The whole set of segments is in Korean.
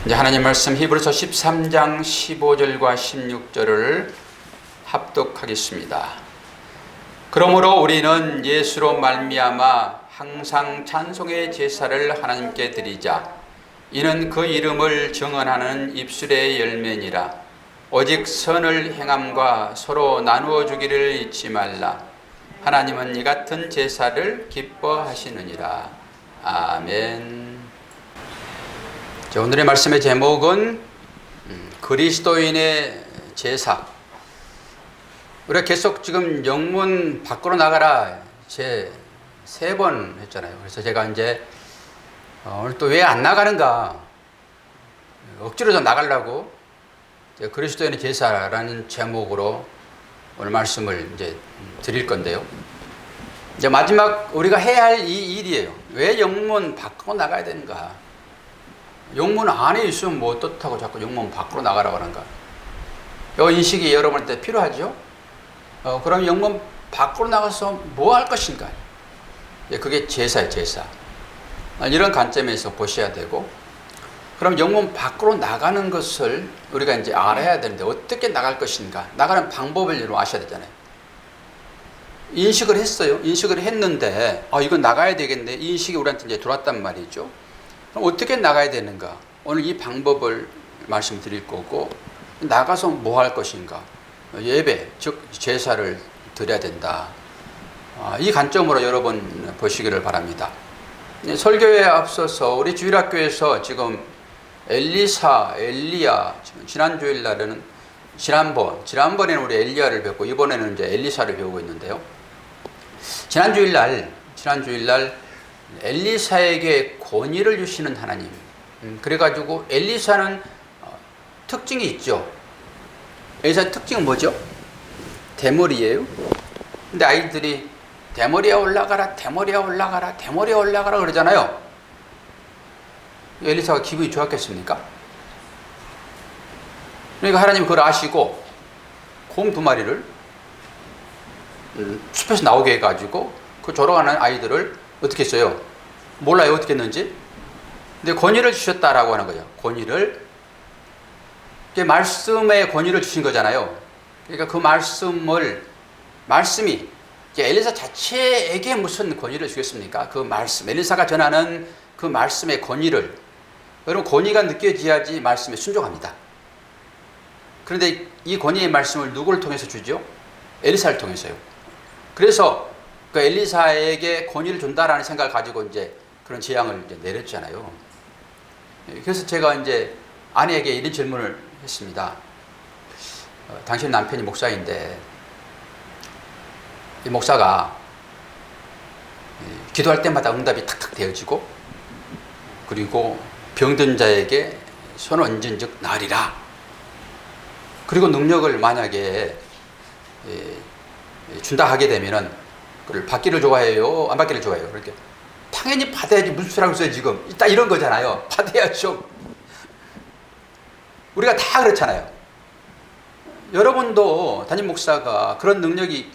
이제 하나님 말씀 히브리서 13장 15절과 16절을 합독하겠습니다. 그러므로 우리는 예수로 말미암아 항상 찬송의 제사를 하나님께 드리자. 이는 그 이름을 정언하는 입술의 열매니라. 오직 선을 행함과 서로 나누어 주기를 잊지 말라. 하나님은 이 같은 제사를 기뻐하시느니라. 아멘. 자, 오늘의 말씀의 제목은 그리스도인의 제사. 우리가 계속 지금 영문 밖으로 나가라 제 3번 했잖아요. 그래서 제가 이제 오늘 또 왜 안 나가는가, 억지로 좀 나가려고 그리스도인의 제사라는 제목으로 오늘 말씀을 이제 드릴 건데요. 이제 마지막 우리가 해야 할 이 일이에요. 왜 영문 밖으로 나가야 되는가? 영문 안에 있으면 뭐 어떻다고 자꾸 영문 밖으로 나가라고 하는가? 이 인식이 여러분한테 필요하죠? 그럼 영문 밖으로 나가서 뭐 할 것인가? 그게 제사예요, 제사. 이런 관점에서 보셔야 되고, 그럼 영문 밖으로 나가는 것을 우리가 이제 알아야 되는데 어떻게 나갈 것인가? 나가는 방법을 여러분 아셔야 되잖아요. 인식을 했어요. 인식을 했는데, 이건 나가야 되겠네. 이 인식이 우리한테 이제 들어왔단 말이죠. 그럼 어떻게 나가야 되는가? 오늘 이 방법을 말씀드릴 거고, 나가서 뭐 할 것인가? 예배, 즉 제사를 드려야 된다. 이 관점으로 여러분 보시기를 바랍니다. 설교에 앞서서 우리 주일학교에서 지금 엘리사, 엘리야, 지난 주일날에는 지난번에는 우리 엘리야를 배웠고 이번에는 이제 엘리사를 배우고 있는데요. 지난 주일날 엘리사에게 권위를 주시는 하나님. 그래가지고 엘리사는 특징이 있죠. 엘리사의 특징은 뭐죠? 대머리예요. 근데 아이들이 대머리야 올라가라, 대머리야 올라가라, 대머리야 올라가라 그러잖아요. 엘리사가 기분이 좋았겠습니까? 그러니까 하나님 그걸 아시고 곰 2마리를 숲에서 나오게 해가지고 그 졸아가는 아이들을 어떻게 했어요? 몰라요, 어떻게 했는지? 근데 권위를 주셨다라고 하는 거예요. 권위를. 말씀에 권위를 주신 거잖아요. 그러니까 그 말씀이 엘리사 자체에게 무슨 권위를 주겠습니까? 그 말씀, 엘리사가 전하는 그 말씀의 권위를. 여러분, 권위가 느껴져야지 말씀에 순종합니다. 그런데 이 권위의 말씀을 누구를 통해서 주죠? 엘리사를 통해서요. 그래서 그 엘리사에게 권위를 준다라는 생각을 가지고 이제 그런 재앙을 이제 내렸잖아요. 그래서 제가 이제 아내에게 이런 질문을 했습니다. 당신 남편이 목사인데 이 목사가 기도할 때마다 응답이 탁탁 되어지고, 그리고 병든 자에게 손 얹은 즉 나으리라. 그리고 능력을 만약에 준다 하게 되면은 그걸 받기를 좋아해요, 안 받기를 좋아해요? 그렇게 당연히 받아야지, 무슨 소리라고 써요 지금. 딱 이런 거잖아요. 받아야죠. 우리가 다 그렇잖아요. 여러분도 담임 목사가 그런 능력이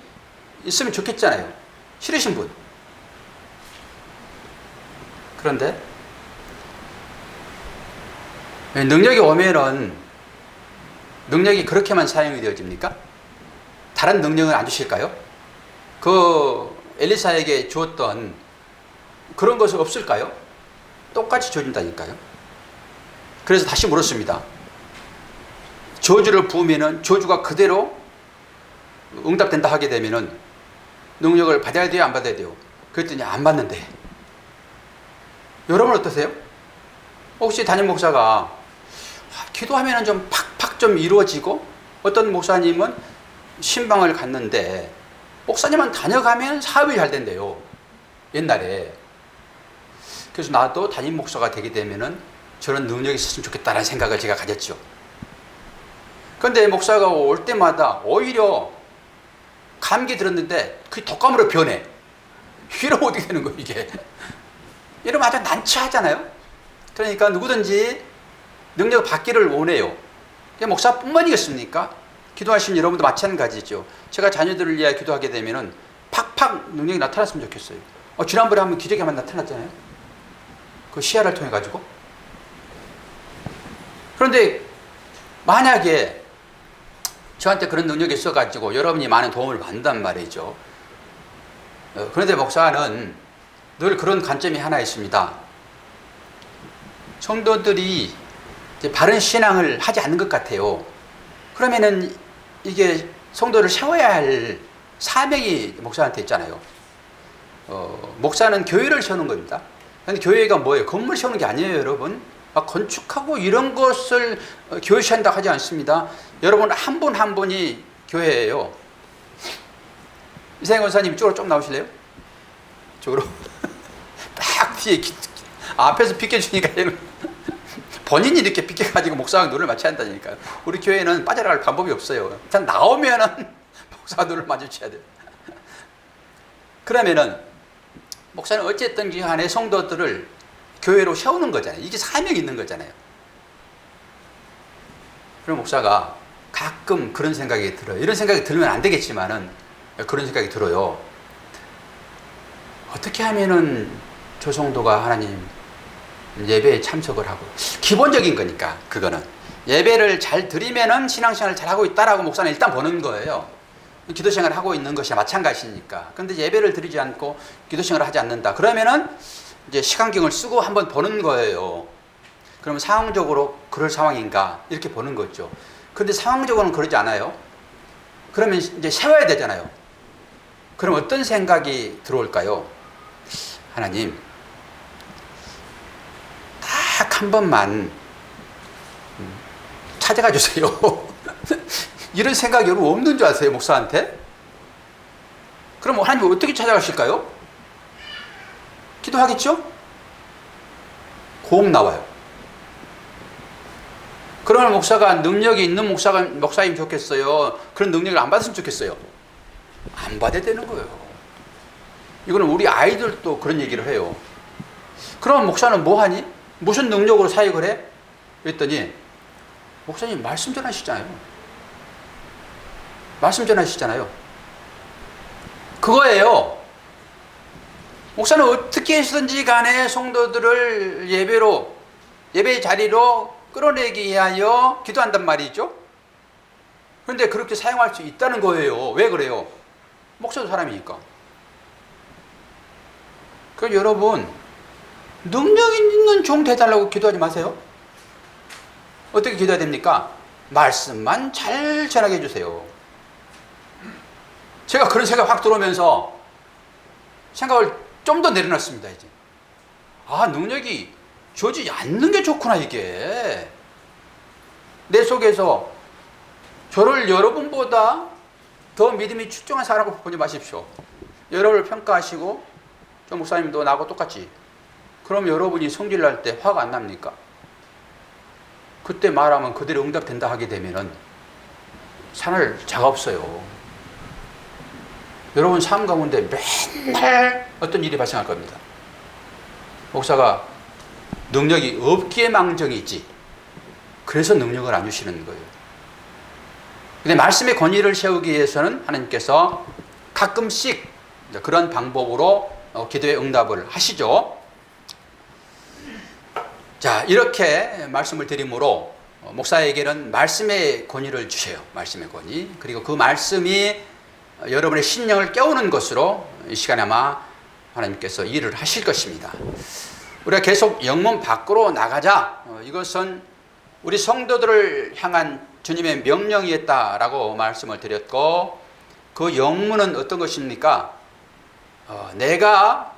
있으면 좋겠잖아요. 싫으신 분. 그런데 능력이 오면은 능력이 그렇게만 사용이 되어집니까? 다른 능력은 안 주실까요? 그 엘리사에게 주었던 그런 것은 없을까요? 똑같이 줘준다니까요. 그래서 다시 물었습니다. 저주를 부으면은 저주가 그대로 응답된다 하게 되면은 능력을 받아야 돼요, 안 받아야 돼요? 그랬더니 안 받는데. 여러분 어떠세요? 혹시 담임 목사가 기도하면은 좀 팍팍 좀 이루어지고, 어떤 목사님은 신방을 갔는데 목사님은 다녀가면 사업이 잘 된대요, 옛날에. 그래서 나도 담임 목사가 되게 되면은 저런 능력이 있었으면 좋겠다는 생각을 제가 가졌죠. 그런데 목사가 올 때마다 오히려 감기 들었는데 그게 독감으로 변해. 이러면 어떻게 되는 거예요, 이게? 이러면 아주 난처하잖아요. 그러니까 누구든지 능력을 받기를 원해요. 목사뿐만이겠습니까? 기도하신 여러분도 마찬가지죠. 제가 자녀들을 위하여 기도하게 되면은 팍팍 능력이 나타났으면 좋겠어요. 지난번에 한번 기적이 한번 나타났잖아요. 그 시야를 통해 가지고. 그런데 만약에 저한테 그런 능력이 있어가지고 여러분이 많은 도움을 받는단 말이죠. 그런데 목사는 늘 그런 관점이 하나 있습니다. 성도들이 이제 바른 신앙을 하지 않는 것 같아요. 그러면은 이게 성도를 세워야 할 사명이 목사한테 있잖아요. 목사는 교회를 세우는 겁니다. 근데 교회가 뭐예요? 건물 세우는 게 아니에요, 여러분. 막 건축하고 이런 것을 교회 세운다고 하지 않습니다. 여러분 한 분 한 분이 교회예요. 이상희 권사님 이쪽으로 좀 나오실래요? 이쪽으로. 딱 뒤에 앞에서 비켜주니까 본인이 이렇게 비켜가지고 목사와 눈을 맞춰야 한다니까요. 우리 교회는 빠져나갈 방법이 없어요. 일단 나오면은 목사와 눈을 마주쳐야 돼요. 그러면은 목사는 어쨌든 간에 성도들을 교회로 세우는 거잖아요. 이게 사명이 있는 거잖아요. 그럼 목사가 가끔 그런 생각이 들어요. 이런 생각이 들면 안 되겠지만은 그런 생각이 들어요. 어떻게 하면은 저 성도가 하나님 예배에 참석을 하고, 기본적인 거니까 그거는 예배를 잘 드리면은 신앙생활을 잘 하고 있다라고 목사는 일단 보는 거예요. 기도 생활을 하고 있는 것이 마찬가지니까. 그런데 예배를 드리지 않고 기도 생활을 하지 않는다. 그러면은 이제 시간경을 쓰고 한번 보는 거예요. 그러면 상황적으로 그럴 상황인가 이렇게 보는 거죠. 그런데 상황적으로는 그러지 않아요. 그러면 이제 세워야 되잖아요. 그럼 어떤 생각이 들어올까요? 하나님, 딱 한 번만 찾아가 주세요. 이런 생각이 여러분 없는 줄 아세요, 목사한테? 그럼 하나님 어떻게 찾아가실까요? 기도하겠죠? 공 나와요. 그러면 목사가 능력이 있는 목사이면 좋겠어요. 그런 능력을 안 받았으면 좋겠어요. 안 받아야 되는 거예요. 이거는 우리 아이들도 그런 얘기를 해요. 그럼 목사는 뭐 하니? 무슨 능력으로 사역을 해? 그랬더니 목사님 말씀 전하시잖아요. 말씀 전하시잖아요. 그거예요. 목사는 어떻게 해서든지 간에 성도들을 예배의 자리로 끌어내기 위하여 기도한단 말이죠. 그런데 그렇게 사용할 수 있다는 거예요. 왜 그래요? 목사도 사람이니까. 그럼 여러분, 능력 있는 종 되달라고 기도하지 마세요. 어떻게 기도해야 됩니까? 말씀만 잘 전하게 해주세요. 제가 그런 생각 확 들어오면서 생각을 좀 더 내려놨습니다, 이제. 아, 능력이 주어지지 않는 게 좋구나, 이게. 내 속에서 저를 여러분보다 더 믿음이 출중한 사람으로 보지 마십시오. 여러분을 평가하시고, 저 목사님도 나하고 똑같지. 그럼 여러분이 성질 날 때 화가 안 납니까? 그때 말하면 그대로 응답된다 하게 되면은 산을 자가 없어요. 여러분 삶 가운데 맨날 어떤 일이 발생할 겁니다. 목사가 능력이 없기에 망정이지. 그래서 능력을 안 주시는 거예요. 근데 말씀의 권위를 세우기 위해서는 하나님께서 가끔씩 그런 방법으로 기도의 응답을 하시죠. 자, 이렇게 말씀을 드림으로 목사에게는 말씀의 권위를 주셔요. 말씀의 권위. 그리고 그 말씀이 여러분의 신령을 깨우는 것으로 이 시간에 아마 하나님께서 일을 하실 것입니다. 우리가 계속 영문 밖으로 나가자. 이것은 우리 성도들을 향한 주님의 명령이었다라고 말씀을 드렸고, 그 영문은 어떤 것입니까? 내가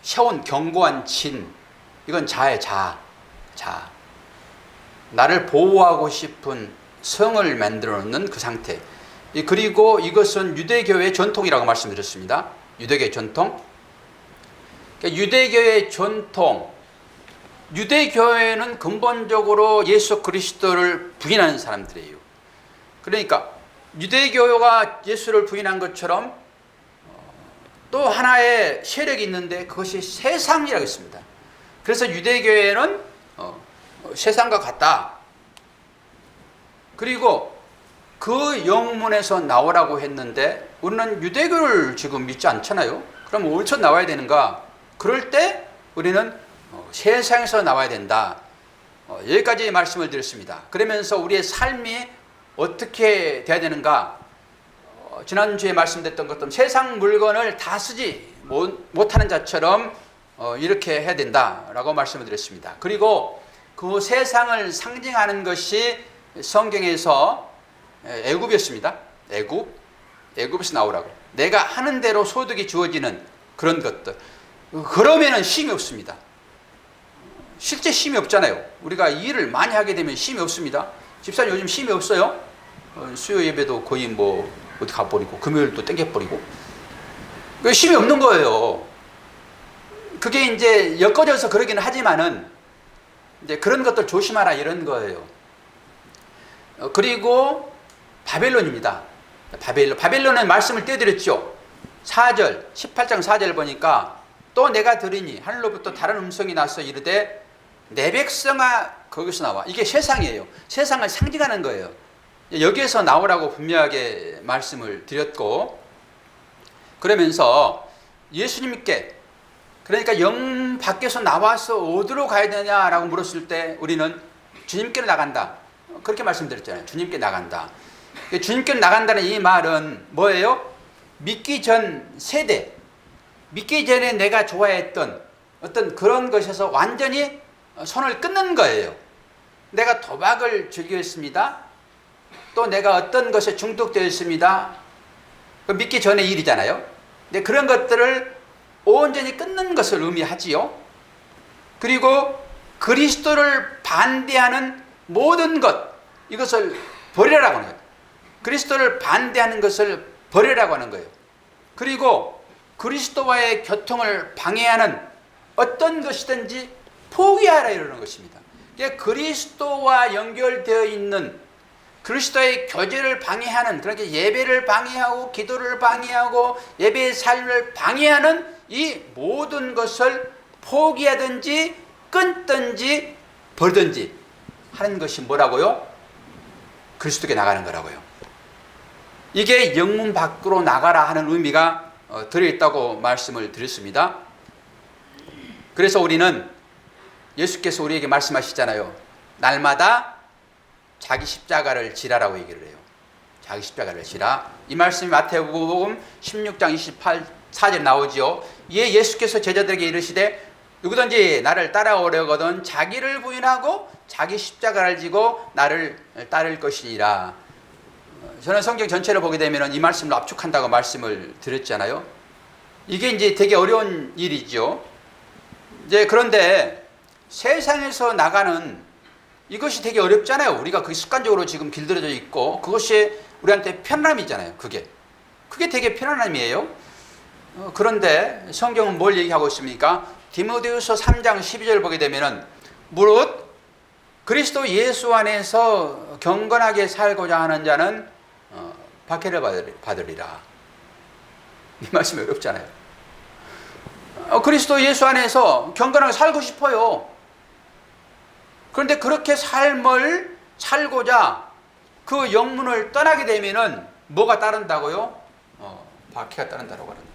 세운 견고한 진, 이건 자의 자. 나를 보호하고 싶은 성을 만들어 놓는 그 상태. 그리고 이것은 유대교의 전통이라고 말씀드렸습니다. 유대교의 전통. 유대교의 전통. 유대교회는 근본적으로 예수 그리스도를 부인하는 사람들이에요. 그러니까 유대교가 예수를 부인한 것처럼 또 하나의 세력이 있는데 그것이 세상이라고 했습니다. 그래서 유대교회는 세상과 같다. 그리고 그 영문에서 나오라고 했는데 우리는 유대교를 지금 믿지 않잖아요. 그럼 어디서 나와야 되는가? 그럴 때 우리는 세상에서 나와야 된다. 여기까지 말씀을 드렸습니다. 그러면서 우리의 삶이 어떻게 돼야 되는가? 지난주에 말씀드렸던 것처럼 세상 물건을 다 쓰지 못하는 자처럼 이렇게 해야 된다라고 말씀을 드렸습니다. 그리고 그 세상을 상징하는 것이 성경에서 애굽이었습니다. 애굽에서 나오라고. 내가 하는 대로 소득이 주어지는 그런 것들. 그러면은 힘이 없습니다. 실제 힘이 없잖아요. 우리가 일을 많이 하게 되면 힘이 없습니다. 집사님 요즘 힘이 없어요. 수요 예배도 거의 뭐 어디 가버리고 금요일도 땡겨버리고 힘이 없는 거예요. 그게 이제 엮어져서 그러기는 하지만은 이제 그런 것들 조심하라 이런 거예요. 그리고 바벨론입니다. 바벨론은 말씀을 떼드렸죠. 4절 18장 4절 보니까 또 내가 들으니 하늘로부터 다른 음성이 나서 이르되 내 백성아, 거기서 나와. 이게 세상이에요. 세상을 상징하는 거예요. 여기에서 나오라고 분명하게 말씀을 드렸고, 그러면서 예수님께, 그러니까 영 밖에서 나와서 어디로 가야 되냐라고 물었을 때 우리는 주님께로 나간다. 그렇게 말씀드렸잖아요. 주님께 나간다. 주님께 나간다는 이 말은 뭐예요? 믿기 전 세대, 믿기 전에 내가 좋아했던 어떤 그런 것에서 완전히 손을 끊는 거예요. 내가 도박을 즐겼습니다. 또 내가 어떤 것에 중독되어 있습니다. 믿기 전의 일이잖아요. 근데 그런 것들을 온전히 끊는 것을 의미하지요. 그리고 그리스도를 반대하는 모든 것, 이것을 버리라고 하는 거예요. 그리스도를 반대하는 것을 버리라고 하는 거예요. 그리고 그리스도와의 교통을 방해하는 어떤 것이든지 포기하라 이러는 것입니다. 그리스도와 연결되어 있는 그리스도의 교제를 방해하는, 그러니까 예배를 방해하고 기도를 방해하고 예배의 삶을 방해하는 이 모든 것을 포기하든지 끊든지 버리든지 하는 것이 뭐라고요? 그리스도께 나가는 거라고요. 이게 영문 밖으로 나가라 하는 의미가 들어있다고 말씀을 드렸습니다. 그래서 우리는 예수께서 우리에게 말씀하시잖아요. 날마다 자기 십자가를 지라라고 얘기를 해요. 자기 십자가를 지라. 이 말씀이 마태복음 16장 28절에 나오지요. 이에 예수께서 제자들에게 이르시되 누구든지 나를 따라오려거든 자기를 부인하고 자기 십자가를 지고 나를 따를 것이니라. 저는 성경 전체를 보게 되면 이 말씀을 압축한다고 말씀을 드렸잖아요. 이게 이제 되게 어려운 일이죠. 이제 그런데 세상에서 나가는 이것이 되게 어렵잖아요. 우리가 그 습관적으로 지금 길들여져 있고 그것이 우리한테 편안함이잖아요. 그게 되게 편안함이에요. 그런데 성경은 뭘 얘기하고 있습니까? 디모데후서 3장 12절 보게 되면은 무릇 그리스도 예수 안에서 경건하게 살고자 하는 자는 박해를 받으리라. 이 말씀이 어렵잖아요. 그리스도 예수 안에서 경건하게 살고 싶어요. 그런데 그렇게 삶을 살고자 그 영문을 떠나게 되면은 뭐가 따른다고요? 박해가 따른다고 하는 거예요.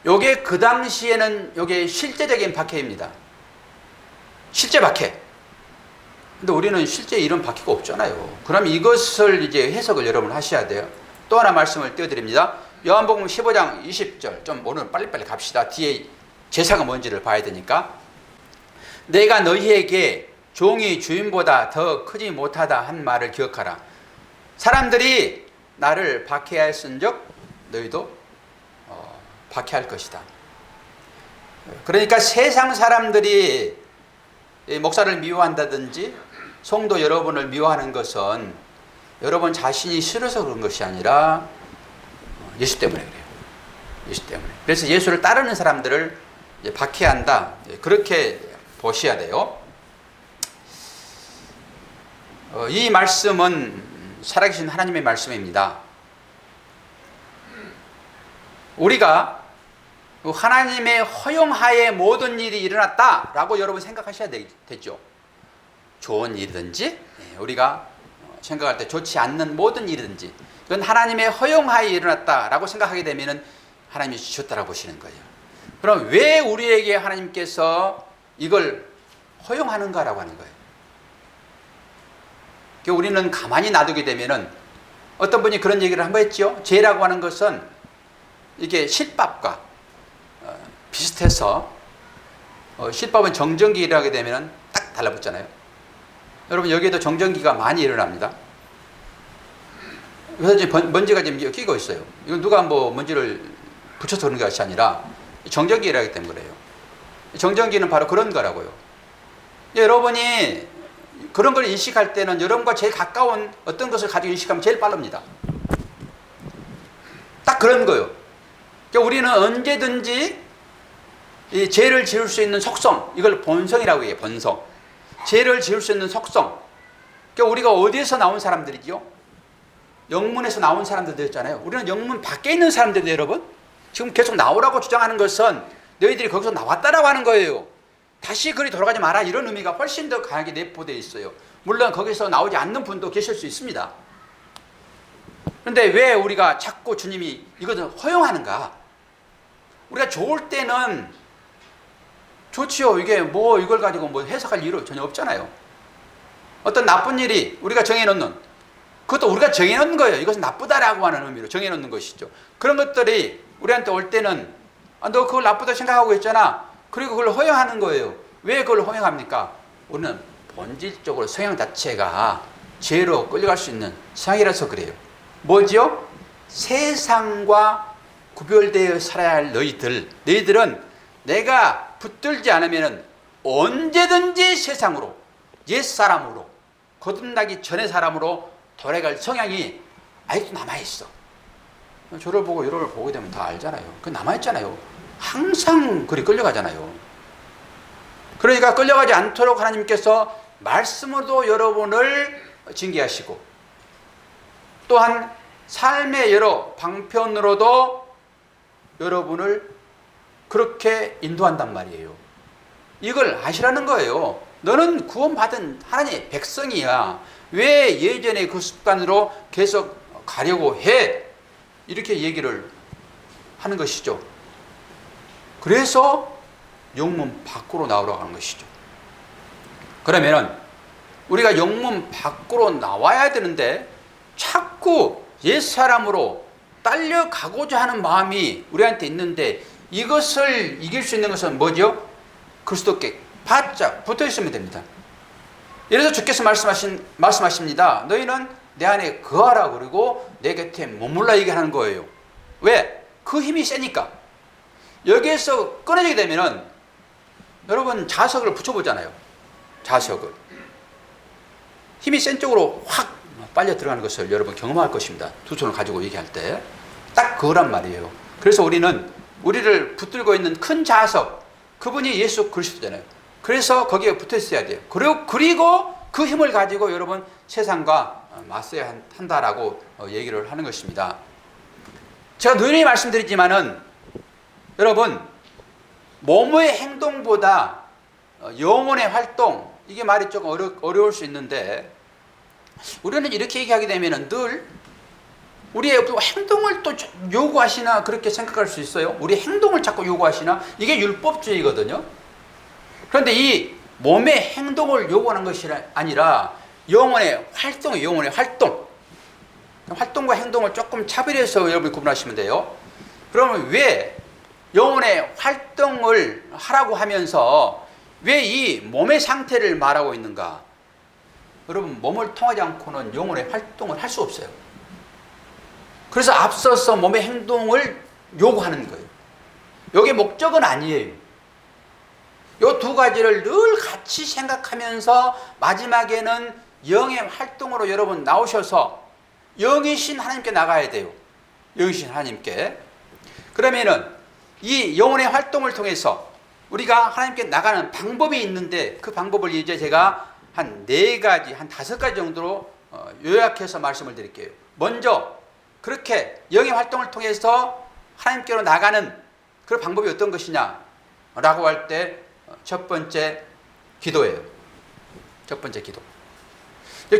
요게 그 당시에는 요게 실제적인 박해입니다. 실제 박해. 근데 우리는 실제 이런 박해가 없잖아요. 그럼 이것을 이제 해석을 여러분 하셔야 돼요. 또 하나 말씀을 띄워드립니다. 요한복음 15장 20절. 좀 오늘 빨리빨리 갑시다. 뒤에 제사가 뭔지를 봐야 되니까. 내가 너희에게 종이 주인보다 더 크지 못하다 한 말을 기억하라. 사람들이 나를 박해하였은즉 너희도 박해할 것이다. 그러니까 세상 사람들이 목사를 미워한다든지 성도 여러분을 미워하는 것은 여러분 자신이 싫어서 그런 것이 아니라 예수 때문에 그래요. 예수 때문에. 그래서 예수를 따르는 사람들을 박해한다. 그렇게 보셔야 돼요. 이 말씀은 살아계신 하나님의 말씀입니다. 우리가 하나님의 허용하에 모든 일이 일어났다라고 여러분 생각하셔야 되죠. 좋은 일이든지 우리가 생각할 때 좋지 않는 모든 일이든지 그건 하나님의 허용하에 일어났다라고 생각하게 되면 하나님이 주셨다라고 보시는 거예요. 그럼 왜 우리에게 하나님께서 이걸 허용하는가라고 하는 거예요. 우리는 가만히 놔두게 되면은 어떤 분이 그런 얘기를 한번 했죠. 죄라고 하는 것은 이게 실밥과 비슷해서 실밥은 정전기를 하게 되면은 딱 달라붙잖아요. 여러분 여기에도 정전기가 많이 일어납니다. 그래서 지금 먼지가 지금 끼고 있어요. 이건 누가 뭐 먼지를 붙여서 그런 것이 아니라 정전기를 하기 때문에 그래요. 정전기는 바로 그런 거라고요. 여러분이 그런 걸 인식할 때는 여러분과 제일 가까운 어떤 것을 가지고 인식하면 제일 빠릅니다. 딱 그런 거예요. 그러니까 우리는 언제든지 이 죄를 지을 수 있는 속성, 이걸 본성이라고 해요. 본성. 죄를 지을 수 있는 속성. 그러니까 우리가 어디에서 나온 사람들이죠? 영문에서 나온 사람들 되었잖아요. 우리는 영문 밖에 있는 사람들인데 여러분, 지금 계속 나오라고 주장하는 것은 너희들이 거기서 나왔다라고 하는 거예요. 다시 그리 돌아가지 마라, 이런 의미가 훨씬 더 강하게 내포되어 있어요. 물론 거기서 나오지 않는 분도 계실 수 있습니다. 그런데 왜 우리가 자꾸 주님이 이것을 허용하는가? 우리가 좋을 때는 좋지요. 이게 뭐 이걸 가지고 뭐 해석할 이유 전혀 없잖아요. 어떤 나쁜 일이 우리가 정해놓는, 그것도 우리가 정해놓는 거예요. 이것은 나쁘다라고 하는 의미로 정해놓는 것이죠. 그런 것들이 우리한테 올 때는 너 그걸 나쁘다 생각하고 있잖아. 그리고 그걸 허용하는 거예요. 왜 그걸 허용합니까? 우리는 본질적으로 성향 자체가 죄로 끌려갈 수 있는 성향이라서 그래요. 뭐지요? 세상과 구별되어 살아야 할 너희들은 내가 붙들지 않으면 언제든지 세상으로, 옛사람으로, 거듭나기 전의 사람으로 돌아갈 성향이 아직도 남아있어. 저를 보고 여러분을 보게 되면 다 알잖아요. 그 남아있잖아요. 항상 그리 끌려가잖아요. 그러니까 끌려가지 않도록 하나님께서 말씀으로도 여러분을 징계하시고, 또한 삶의 여러 방편으로도 여러분을 그렇게 인도한단 말이에요. 이걸 아시라는 거예요. 너는 구원받은 하나님의 백성이야. 왜 예전에 그 습관으로 계속 가려고 해? 이렇게 얘기를 하는 것이죠. 그래서 영문 밖으로 나오라고 하는 것이죠. 그러면은 우리가 영문 밖으로 나와야 되는데 자꾸 옛사람으로 딸려가고자 하는 마음이 우리한테 있는데, 이것을 이길 수 있는 것은 뭐죠? 그리스도께 바짝 붙어 있으면 됩니다. 예를 들어 주께서 말씀하십니다. 너희는 내 안에 거하라, 그리고 내 곁에 머물라 얘기하는 거예요. 왜? 그 힘이 세니까. 여기에서 끊어지게 되면은 여러분 자석을 붙여보잖아요. 자석을. 힘이 센 쪽으로 확 빨려 들어가는 것을 여러분 경험할 것입니다. 두 손을 가지고 얘기할 때. 딱 그거란 말이에요. 그래서 우리를 붙들고 있는 큰 자석, 그분이 예수 그리스도잖아요. 그래서 거기에 붙어 있어야 돼요. 그리고 그 힘을 가지고 여러분 세상과 맞서야 한다라고 얘기를 하는 것입니다. 제가 늘 말씀드리지만은 여러분, 몸의 행동보다 영혼의 활동, 이게 말이 조금 어려울 수 있는데, 우리는 이렇게 얘기하게 되면은 늘 우리의 행동을 또 요구하시나 그렇게 생각할 수 있어요. 우리 행동을 자꾸 요구하시나? 이게 율법주의거든요. 그런데 이 몸의 행동을 요구하는 것이 아니라 영혼의 활동이에요. 영혼의 활동. 활동과 행동을 조금 차별해서 여러분이 구분하시면 돼요. 그러면 왜 영혼의 활동을 하라고 하면서 왜 이 몸의 상태를 말하고 있는가? 여러분, 몸을 통하지 않고는 영혼의 활동을 할 수 없어요. 그래서 앞서서 몸의 행동을 요구하는 거예요. 이게 목적은 아니에요. 이 두 가지를 늘 같이 생각하면서 마지막에는 영의 활동으로 여러분 나오셔서 영이신 하나님께 나가야 돼요. 영이신 하나님께. 그러면은 이 영혼의 활동을 통해서 우리가 하나님께 나가는 방법이 있는데, 그 방법을 이제 제가 한 4가지, 한 5가지 정도로 요약해서 말씀을 드릴게요. 먼저 그렇게 영의 활동을 통해서 하나님께로 나가는 그 방법이 어떤 것이냐라고 할 때 첫 번째 기도예요. 첫 번째 기도.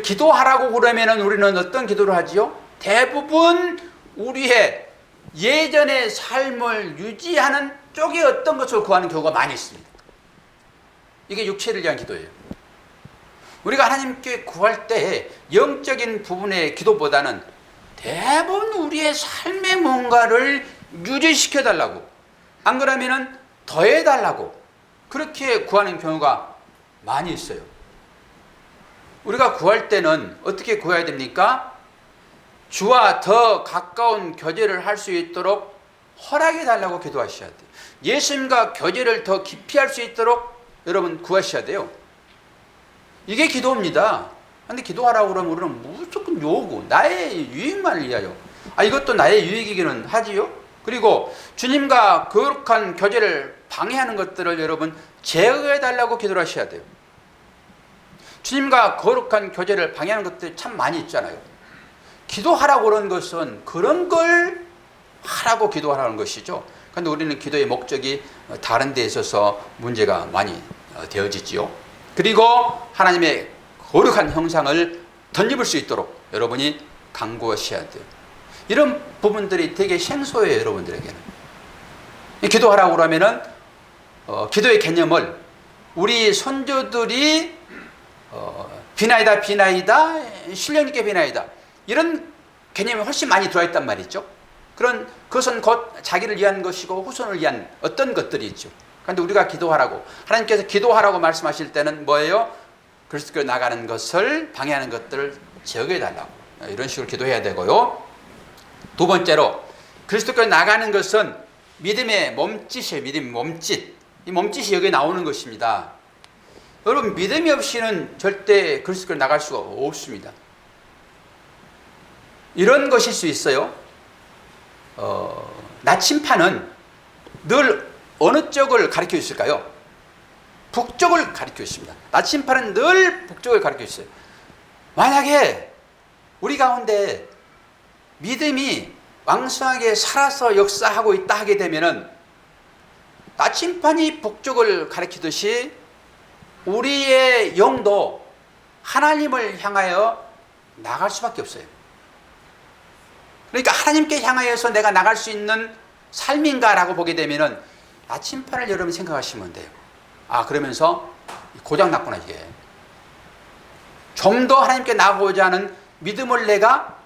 기도하라고 그러면은 우리는 어떤 기도를 하지요? 대부분 우리의 예전의 삶을 유지하는 쪽에 어떤 것을 구하는 경우가 많이 있습니다. 이게 육체를 위한 기도예요. 우리가 하나님께 구할 때 영적인 부분의 기도보다는 대부분 우리의 삶의 뭔가를 유지시켜 달라고, 안 그러면은 더해 달라고 그렇게 구하는 경우가 많이 있어요. 우리가 구할 때는 어떻게 구해야 됩니까? 주와 더 가까운 교제를 할 수 있도록 허락해 달라고 기도하셔야 돼요. 예수님과 교제를 더 깊이 할 수 있도록 여러분 구하셔야 돼요. 이게 기도입니다. 근데 기도하라고 그러면 우리는 무조건 요구, 나의 유익만을 위하여. 이것도 나의 유익이기는 하지요. 그리고 주님과 거룩한 교제를 방해하는 것들을 여러분 제어해 달라고 기도를 하셔야 돼요. 주님과 거룩한 교제를 방해하는 것들이 참 많이 있잖아요. 기도하라고 그런 것은 그런 걸 하라고 기도하라는 것이죠. 그런데 우리는 기도의 목적이 다른 데 있어서 문제가 많이 되어지지요. 그리고 하나님의 거룩한 형상을 덧입을 수 있도록 여러분이 간구하셔야 돼요. 이런 부분들이 되게 생소해요, 여러분들에게는. 기도하라고 그러면은 기도의 개념을 우리 선조들이 비나이다, 비나이다, 신령 있게 비나이다, 이런 개념이 훨씬 많이 들어있단 말이죠. 그것은 곧 자기를 위한 것이고 후손을 위한 어떤 것들이 있죠. 그런데 우리가 기도하라고, 하나님께서 기도하라고 말씀하실 때는 뭐예요? 그리스도께 나가는 것을 방해하는 것들을 제어해 달라고, 이런 식으로 기도해야 되고요. 두 번째로, 그리스도께 나가는 것은 믿음의 몸짓이에요. 믿음의 몸짓. 이 몸짓이 여기 나오는 것입니다. 여러분, 믿음이 없이는 절대 그리스도께 나갈 수가 없습니다. 이런 것일 수 있어요. 나침판은 늘 어느 쪽을 가리켜 있을까요? 북쪽을 가리켜 있습니다. 나침판은 늘 북쪽을 가리켜 있어요. 만약에 우리 가운데 믿음이 왕성하게 살아서 역사하고 있다 하게 되면은 나침판이 북쪽을 가리키듯이 우리의 영도 하나님을 향하여 나갈 수밖에 없어요. 그러니까 하나님께 향하여서 내가 나갈 수 있는 삶인가라고 보게 되면은 나침판을 여러분 생각하시면 돼요. 그러면서 고장 났구나, 이게. 좀 더 하나님께 나아가고자 하는 믿음을 내가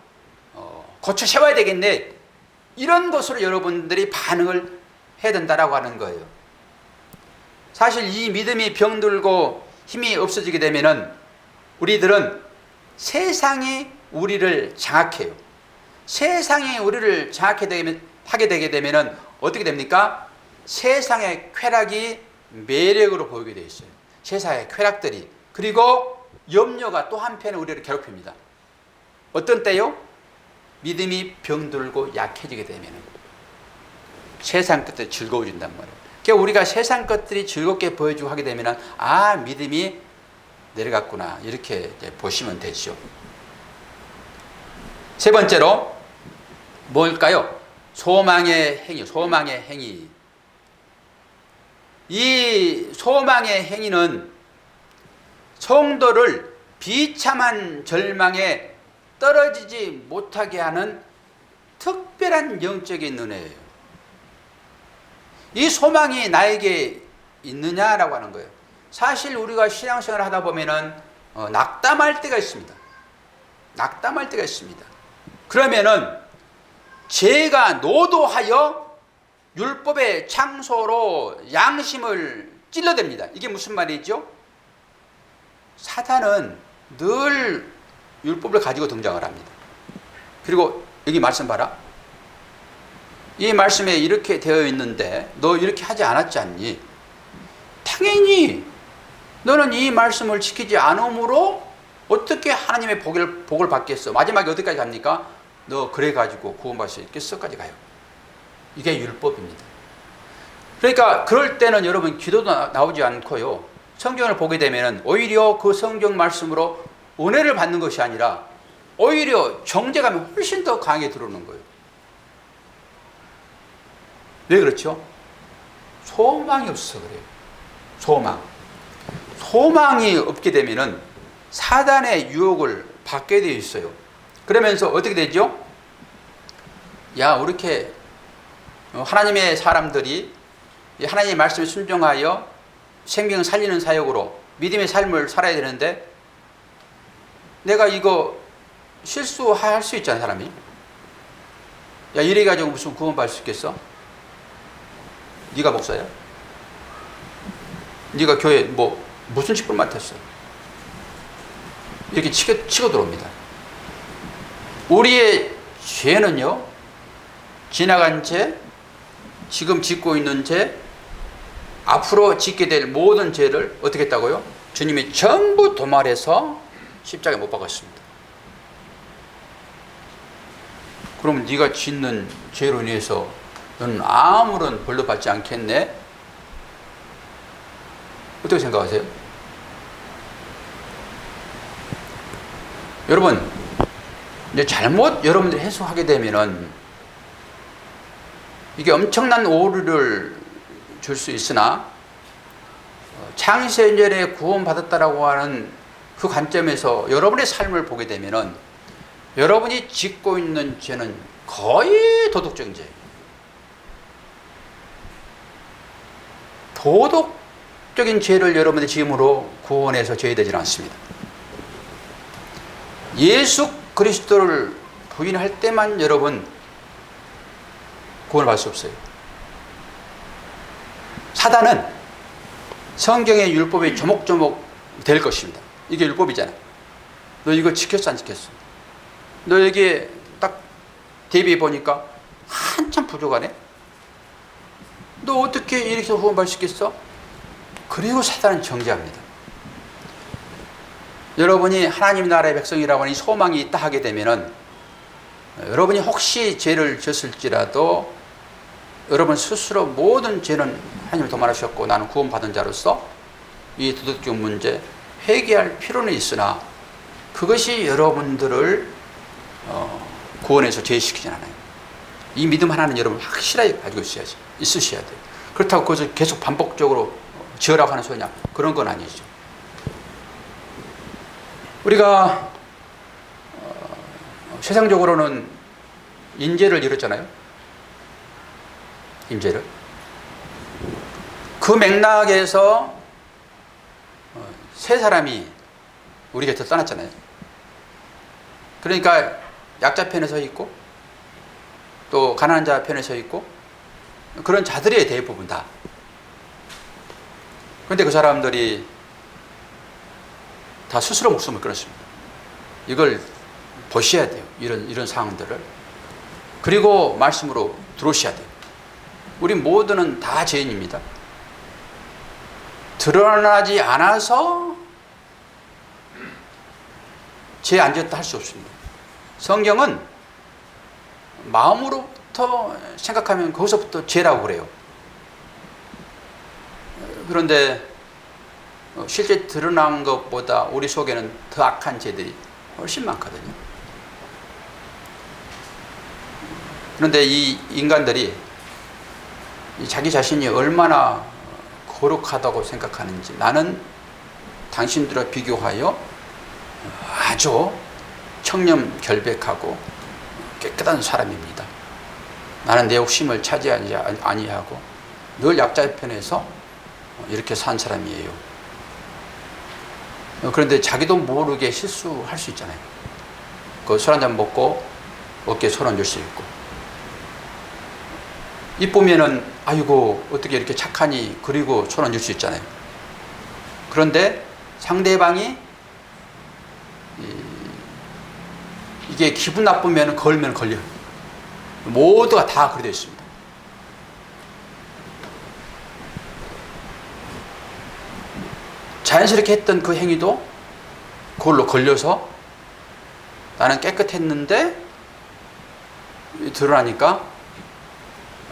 고쳐 세워야 되겠네. 이런 것으로 여러분들이 반응을 해야 된다라고 하는 거예요. 사실 이 믿음이 병들고 힘이 없어지게 되면은 우리들은 세상이 우리를 장악해요. 세상이 우리를 장악하게 되게 되면은 어떻게 됩니까? 세상의 쾌락이 매력으로 보이게 되어 있어요. 세상의 쾌락들이. 그리고 염려가 또 한편에 우리를 괴롭힙니다. 어떤 때요? 믿음이 병들고 약해지게 되면 세상 것들이 즐거워진단 말이에요. 그러니까 우리가 세상 것들이 즐겁게 보여주고 하게 되면 믿음이 내려갔구나, 이렇게 보시면 되죠. 세 번째로 뭘까요? 소망의 행위. 소망의 행위. 이 소망의 행위는 성도를 비참한 절망에 떨어지지 못하게 하는 특별한 영적인 은혜예요. 이 소망이 나에게 있느냐라고 하는 거예요. 사실 우리가 신앙생활을 하다 보면은 낙담할 때가 있습니다. 낙담할 때가 있습니다. 그러면은 죄가 노도하여 율법의 창소로 양심을 찔러댑니다. 이게 무슨 말이죠? 사탄은 늘 율법을 가지고 등장을 합니다. 그리고 여기 말씀 봐라. 이 말씀에 이렇게 되어 있는데 너 이렇게 하지 않았지 않니? 당연히 너는 이 말씀을 지키지 않으므로 어떻게 하나님의 복을 받겠어? 마지막에 어디까지 갑니까? 너 그래가지고 구원받을 수 있겠어까지 가요. 이게 율법입니다. 그러니까 그럴 때는 여러분 기도도 나오지 않고요, 성경을 보게 되면 오히려 그 성경 말씀으로 은혜를 받는 것이 아니라 오히려 정죄감이 훨씬 더 강하게 들어오는 거예요. 왜 그렇죠? 소망이 없어서 그래요. 소망이 없게 되면은 사단의 유혹을 받게 되어 있어요. 그러면서 어떻게 되죠? 이렇게 하나님의 사람들이 하나님의 말씀에 순종하여 생명 살리는 사역으로 믿음의 삶을 살아야 되는데 내가 이거 실수할 수 있잖아, 사람이. 야, 이래 가지고 무슨 구원 받을 수 있겠어? 네가 목사야? 네가 교회 무슨 직분 맡았어? 이렇게 치고 들어옵니다. 우리의 죄는요, 지나간 죄, 지금 짓고 있는 죄, 앞으로 짓게 될 모든 죄를 어떻게 했다고요? 주님이 전부 도말해서 십자가에 못 박았습니다. 그럼 네가 짓는 죄로 인해서 너는 아무런 벌도 받지 않겠네? 어떻게 생각하세요? 여러분, 이제 잘못 여러분들이 해석하게 되면은 이게 엄청난 오류를 줄 수 있으나 창세전에 구원받았다라고 하는 그 관점에서 여러분의 삶을 보게 되면은 여러분이 짓고 있는 죄는 거의 도덕적인 죄예요. 도덕적인 죄를 여러분의 지음으로 구원해서 죄되지 않습니다. 예수 그리스도를 부인할 때만 여러분 구원을 받을 수 없어요. 사단은 성경의 율법이 조목조목 될 것입니다. 이게 율법이잖아. 너 이거 지켰어, 안 지켰어? 너 여기에 딱 대비해 보니까 한참 부족하네? 너 어떻게 이렇게 구원받을 수 있겠어? 그리고 사단은 정죄합니다. 여러분이 하나님 나라의 백성이라고 하는 이 소망이 있다 하게 되면은 여러분이 혹시 죄를 졌을지라도 여러분 스스로 모든 죄는 하나님을 도말하셨고 나는 구원받은 자로서 이 도덕적 문제 회개할 필요는 있으나 그것이 여러분들을 구원해서 죄시키지 않아요. 이 믿음 하나는 여러분 확실하게 가지고 있으셔야 돼요. 그렇다고 그것을 계속 반복적으로 지으라고 하는 소리냐? 그런 건 아니죠. 우리가 세상적으로는 인재를 잃었잖아요. 인재를. 그 맥락에서 세 사람이 우리 곁에 떠났잖아요. 그러니까 약자 편에 서 있고 또 가난한 자 편에 서 있고 그런 자들의 대부분 다. 그런데 그 사람들이 다 스스로 목숨을 끊었습니다. 이걸 보셔야 돼요. 이런 상황들을. 그리고 말씀으로 들어오셔야 돼요. 우리 모두는 다 죄인입니다. 드러나지 않아서 죄 안 지었다 할 수 없습니다. 성경은 마음으로부터 생각하면 거기서부터 죄라고 그래요. 그런데 실제 드러난 것보다 우리 속에는 더 악한 죄들이 훨씬 많거든요. 그런데 이 인간들이 자기 자신이 얼마나 거룩하다고 생각하는지 나는 당신들과 비교하여 아주 청렴결백하고 깨끗한 사람입니다. 나는 내 욕심을 차지하지 아니하고 늘 약자의 편에서 이렇게 산 사람이에요. 그런데 자기도 모르게 실수할 수 있잖아요. 그 술 한잔 먹고 어깨에 손 얹을 수 있고 이쁘면은 아이고 어떻게 이렇게 착하니 그리고 손 얹을 수 있잖아요. 그런데 상대방이 이게 기분 나쁘면 걸면 걸려요. 모두가 다 그렇게 되어 있습니다. 자연스럽게 했던 그 행위도 그걸로 걸려서 나는 깨끗했는데 드러나니까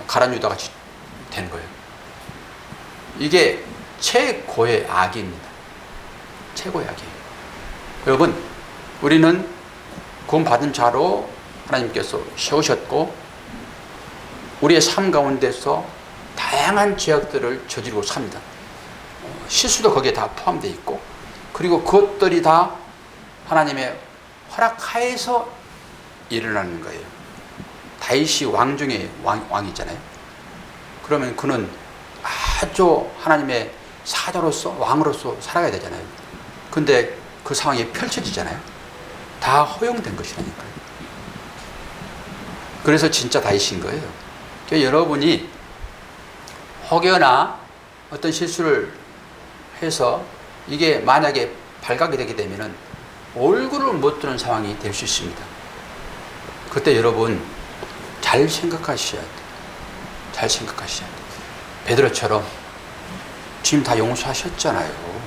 가란유다 같이 되는 거예요. 이게 최고의 악입니다. 최고의 악이에요. 여러분, 우리는 구원받은 자로 하나님께서 세우셨고 우리의 삶 가운데서 다양한 죄악들을 저지르고 삽니다. 실수도 거기에 다 포함되어 있고 그리고 그것들이 다 하나님의 허락하에서 일어나는 거예요. 다윗이 왕 중에 왕이잖아요. 그러면 그는 아주 하나님의 사자로서 왕으로서 살아가야 되잖아요. 근데 그 상황이 펼쳐지잖아요. 다 허용된 것이라니까요. 그래서 진짜 다윗인 거예요. 그러니까 여러분이 혹여나 어떤 실수를 해서 이게 만약에 발각이 되게 되면은 얼굴을 못 드는 상황이 될 수 있습니다. 그때 여러분 잘 생각하셔야 돼요. 잘 생각하셔야 돼요. 베드로처럼 주님 다 용서하셨잖아요.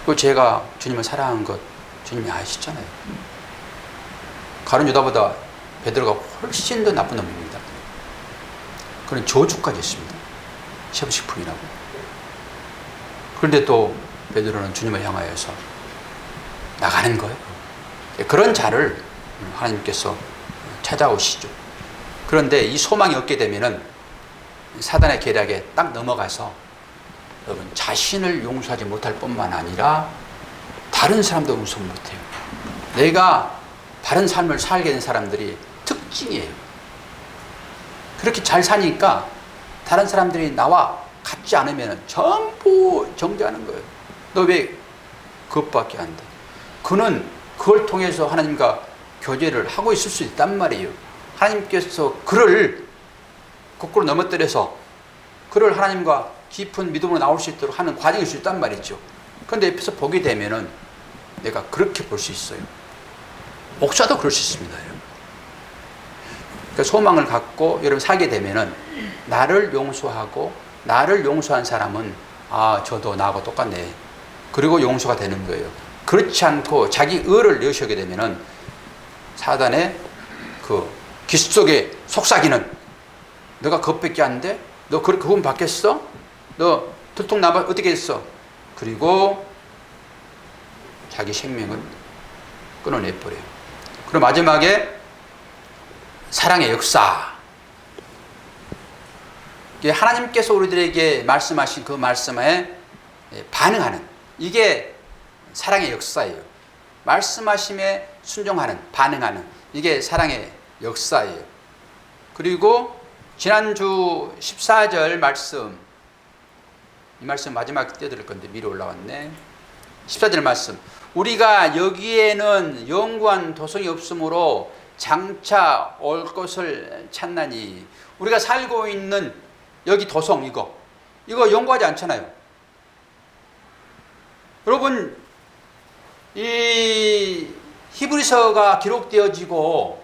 그 제가 주님을 사랑한 것 주님이 아시잖아요. 가룟 유다보다 베드로가 훨씬 더 나쁜 놈입니다. 그런 저주까지 했습니다. 시험식품이라고. 그런데 또 베드로는 주님을 향하여서 나가는 거예요. 그런 자를 하나님께서 찾아오시죠. 그런데 이 소망이 없게 되면은 사단의 계략에 딱 넘어가서 여러분 자신을 용서하지 못할 뿐만 아니라 다른 사람도 용서 못해요. 내가 바른 삶을 살게 된 사람들이 특징이에요. 그렇게 잘 사니까 다른 사람들이 나와 같지 않으면 전부 정죄하는 거예요. 너 왜 그것밖에 안 돼? 그는 그걸 통해서 하나님과 교제를 하고 있을 수 있단 말이에요. 하나님께서 그를 거꾸로 넘어뜨려서 그를 하나님과 깊은 믿음으로 나올 수 있도록 하는 과정일 수 있단 말이죠. 그런데 옆에서 보게 되면은 내가 그렇게 볼 수 있어요. 목사도 그럴 수 있습니다. 여러분. 그러니까 소망을 갖고 여러분 살게 되면은 나를 용서하고 나를 용서한 사람은 아 저도 나하고 똑같네. 그리고 용서가 되는 거예요. 그렇지 않고 자기 의를 내세우게 되면은 사단의 그 기습 속에 속삭이는 너가 그것밖에 안 돼? 너 그렇게 구원 받겠어? 너 들통나면 어떻게 했어? 그리고 자기 생명을 끊어내버려요. 그리고 마지막에 사랑의 역사. 하나님께서 우리들에게 말씀하신 그 말씀에 반응하는 이게 사랑의 역사예요. 말씀하심에 순종하는, 반응하는 이게 사랑의 역사예요. 그리고 지난주 14절 말씀, 이 말씀 마지막 띄워드릴 건데 미리 올라왔네. 14절 말씀, 우리가 여기에는 영구한 도성이 없으므로 장차 올 것을 찾나니. 우리가 살고 있는 여기 도성 이거 영구하지 않잖아요. 여러분 이 히브리서가 기록되어지고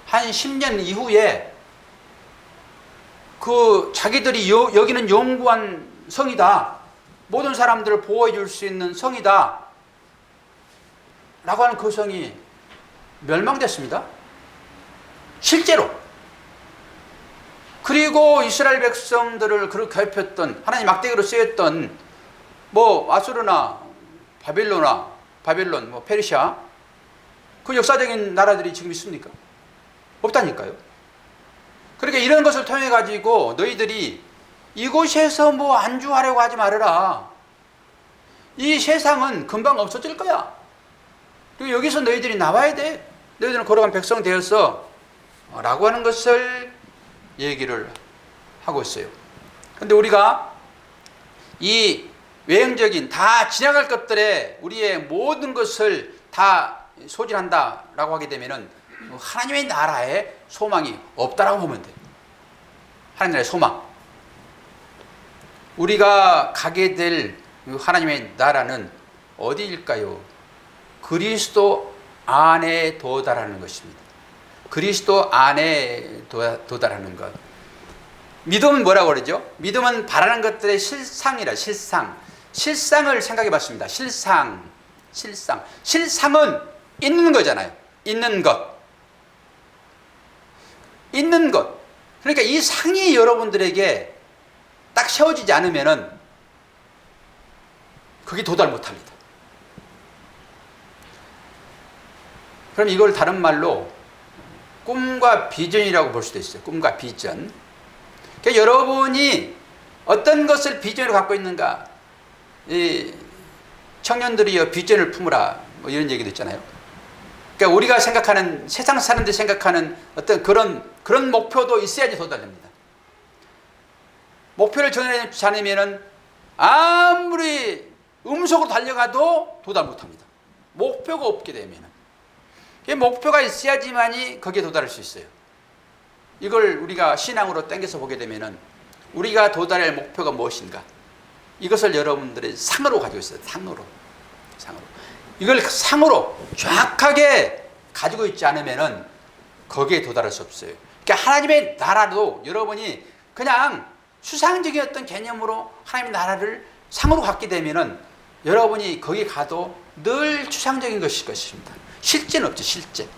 한 10년 이후에 그 자기들이 여기는 영구한 성이다. 모든 사람들을 보호해 줄 수 있는 성이다. 라고 하는 그 성이 멸망됐습니다. 실제로. 그리고 이스라엘 백성들을 그렇게 괴롭혔던 하나님 막대기로 쓰였던 뭐 아수르나 바벨론, 뭐 페르시아 그 역사적인 나라들이 지금 있습니까? 없다니까요. 그러니까 이런 것을 통해 가지고 너희들이 이곳에서 뭐 안주하려고 하지 말아라. 이 세상은 금방 없어질 거야. 그리고 여기서 너희들이 나와야 돼. 너희들은 거룩한 백성 되어서 라고 하는 것을 얘기를 하고 있어요. 그런데 우리가 이 외형적인 다 지나갈 것들에 우리의 모든 것을 다 소진한다 라고 하게 되면은 하나님의 나라에 소망이 없다라고 보면 돼요. 하나님 나라의 소망. 우리가 가게 될 하나님의 나라는 어디일까요? 그리스도 안에 도달하는 것입니다. 그리스도 안에 도달하는 것. 믿음은 뭐라고 그러죠? 믿음은 바라는 것들의 실상이라. 실상을 생각해 봤습니다. 실상은 있는 거잖아요. 있는 것. 그러니까 이 상이 여러분들에게 딱 세워지지 않으면은 그게 도달 못 합니다. 그럼 이걸 다른 말로 꿈과 비전이라고 볼 수도 있어요. 꿈과 비전. 그러니까 여러분이 어떤 것을 비전으로 갖고 있는가. 이 청년들이여 비전을 품으라. 뭐 이런 얘기도 있잖아요. 그러니까 우리가 생각하는, 세상 사람들이 생각하는 어떤 그런 목표도 있어야지 도달됩니다. 목표를 정해놓지 않으면은 아무리 음속으로 달려가도 도달 못합니다. 목표가 없게 되면은. 목표가 있어야지만이 거기에 도달할 수 있어요. 이걸 우리가 신앙으로 당겨서 보게 되면은 우리가 도달할 목표가 무엇인가? 이것을 여러분들이 상으로 가지고 있어요. 상으로. 이걸 상으로 정확하게 가지고 있지 않으면은 거기에 도달할 수 없어요. 그러니까 하나님의 나라도 여러분이 그냥 수상적인 어떤 개념으로 하나님의 나라를 상으로 갖게 되면은 여러분이 거기 가도 늘 추상적인 것일 것입니다. 실제는 없죠, 실제.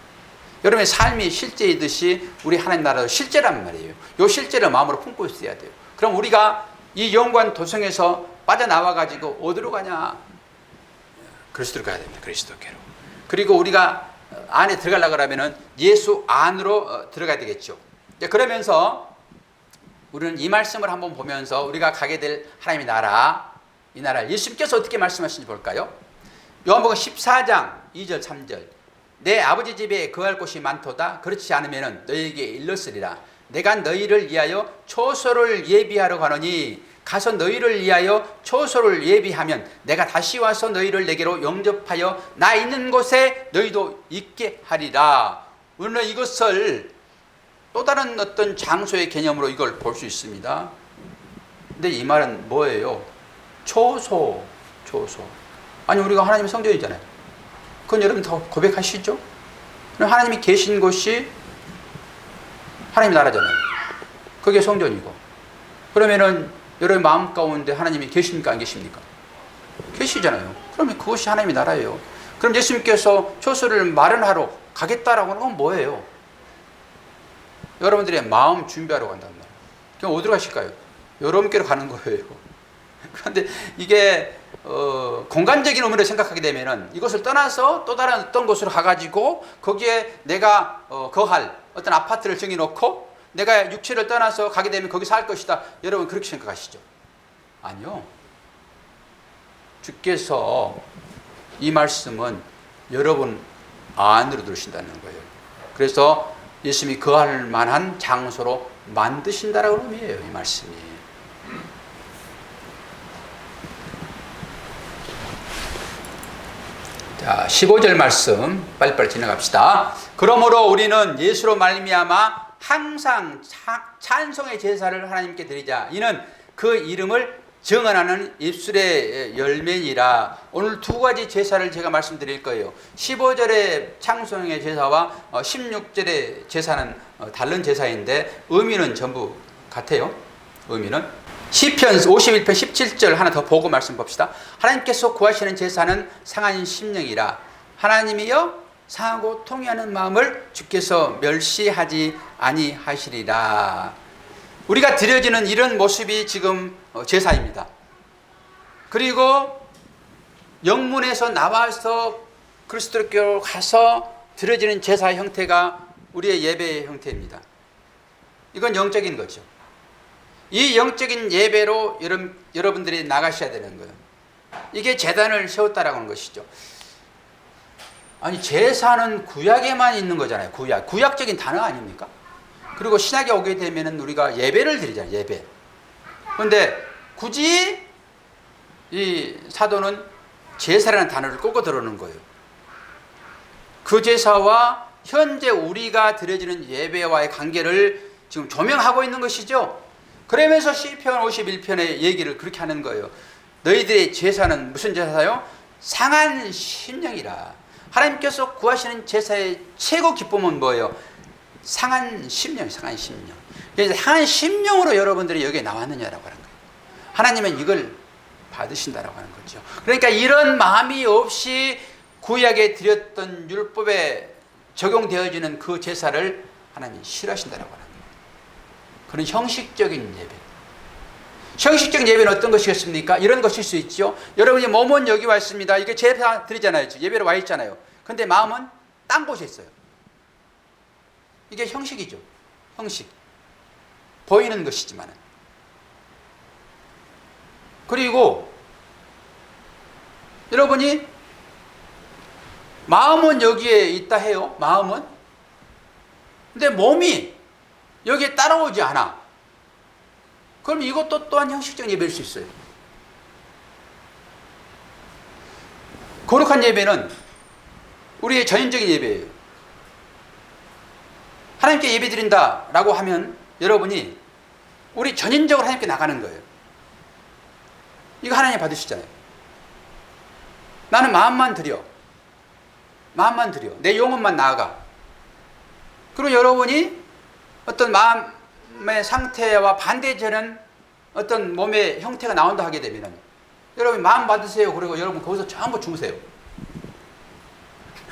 여러분의 삶이 실제이듯이 우리 하나님 나라도 실제란 말이에요. 이 실제를 마음으로 품고 있어야 돼요. 그럼 우리가 이 영관 도성에서 빠져나와가지고 어디로 가냐? 그리스도로 가야 됩니다. 그리스도께로. 그리고 우리가 안에 들어가려고 하면은 예수 안으로 들어가야 되겠죠. 그러면서 우리는 이 말씀을 한번 보면서 우리가 가게 될 하나님의 나라, 이 나라를 예수님께서 어떻게 말씀하시는지 볼까요? 요한복음 14장 2절 3절. 내 아버지 집에 거할 곳이 많도다. 그렇지 않으면 너희에게 일렀으리라. 내가 너희를 위하여 초소를 예비하러 가노니 가서 너희를 위하여 초소를 예비하면 내가 다시 와서 너희를 내게로 영접하여 나 있는 곳에 너희도 있게 하리라. 우리는 이것을 또 다른 어떤 장소의 개념으로 이걸 볼 수 있습니다. 근데 이 말은 뭐예요? 초소. 아니 우리가 하나님의 성전이잖아요. 그건 여러분 다 고백하시죠? 하나님이 계신 곳이 하나님의 나라잖아요. 그게 성전이고. 그러면은 여러분 마음 가운데 하나님이 계십니까? 안 계십니까? 계시잖아요. 그러면 그것이 하나님의 나라예요. 그럼 예수님께서 초소를 마련하러 가겠다라고 하는 건 뭐예요? 여러분들의 마음 준비하러 간단 말이에요. 그럼 어디로 가실까요? 여러분께로 가는 거예요. 그런데 이게 공간적인 의미로 생각하게 되면은 이것을 떠나서 또 다른 어떤 곳으로 가가지고 거기에 내가 거할 어떤 아파트를 정해놓고 내가 육체를 떠나서 가게 되면 거기서 할 것이다. 여러분 그렇게 생각하시죠? 아니요. 주께서 이 말씀은 여러분 안으로 들으신다는 거예요. 그래서 예수님이 거할 만한 장소로 만드신다라고 의미해요. 이 말씀이. 자, 15절 말씀 빨리빨리 지나갑시다. 그러므로 우리는 예수로 말미암아 항상 찬송의 제사를 하나님께 드리자. 이는 그 이름을 증언하는 입술의 열매니라. 오늘 두 가지 제사를 제가 말씀드릴 거예요. 15절의 찬송의 제사와 16절의 제사는 다른 제사인데 의미는 전부 같아요. 의미는 시편 51편 17절 하나 더 보고 말씀 봅시다. 하나님께서 구하시는 제사는 상한 심령이라. 하나님이여 상하고 통회하는 마음을 주께서 멸시하지 아니하시리라. 우리가 드려지는 이런 모습이 지금 제사입니다. 그리고 영문에서 나와서 그리스도께로 가서 드려지는 제사의 형태가 우리의 예배의 형태입니다. 이건 영적인 거죠. 이 영적인 예배로 여러분들이 나가셔야 되는 거예요. 이게 제단을 세웠다라고 하는 것이죠. 아니 제사는 구약에만 있는 거잖아요. 구약적인 단어 아닙니까? 그리고 신약에 오게 되면 우리가 예배를 드리잖아요. 예배. 그런데 굳이 이 사도는 제사라는 단어를 꽂고 들어오는 거예요. 그 제사와 현재 우리가 드려지는 예배와의 관계를 지금 조명하고 있는 것이죠. 그러면서 시편 51편의 얘기를 그렇게 하는 거예요. 너희들의 제사는 무슨 제사요? 상한 심령이라. 하나님께서 구하시는 제사의 최고 기쁨은 뭐예요? 상한 심령, 상한 심령. 그래서 상한 심령으로 여러분들이 여기에 나왔느냐라고 하는 거예요. 하나님은 이걸 받으신다라고 하는 거죠. 그러니까 이런 마음이 없이 구약에 드렸던 율법에 적용되어지는 그 제사를 하나님이 싫어하신다라고 하는 거예요. 그런 형식적인 예배. 형식적인 예배는 어떤 것이겠습니까? 이런 것일 수 있죠. 여러분이 몸은 여기 와 있습니다. 이게 제사 드리잖아요. 예배로 와 있잖아요. 근데 마음은 딴 곳에 있어요. 이게 형식이죠. 형식. 보이는 것이지만은. 그리고 여러분이 마음은 여기에 있다 해요. 마음은. 근데 몸이 여기에 따라오지 않아. 그럼 이것도 또한 형식적인 예배일 수 있어요. 거룩한 예배는 우리의 전인적인 예배예요. 하나님께 예배 드린다라고 하면 여러분이 우리 전인적으로 하나님께 나가는 거예요. 이거 하나님 받으시잖아요. 나는 마음만 드려. 마음만 드려. 내 영혼만 나아가. 그리고 여러분이 어떤 마음의 상태와 반대되는 어떤 몸의 형태가 나온다 하게 되면 여러분 마음 받으세요. 그리고 여러분 거기서 전부 주무세요.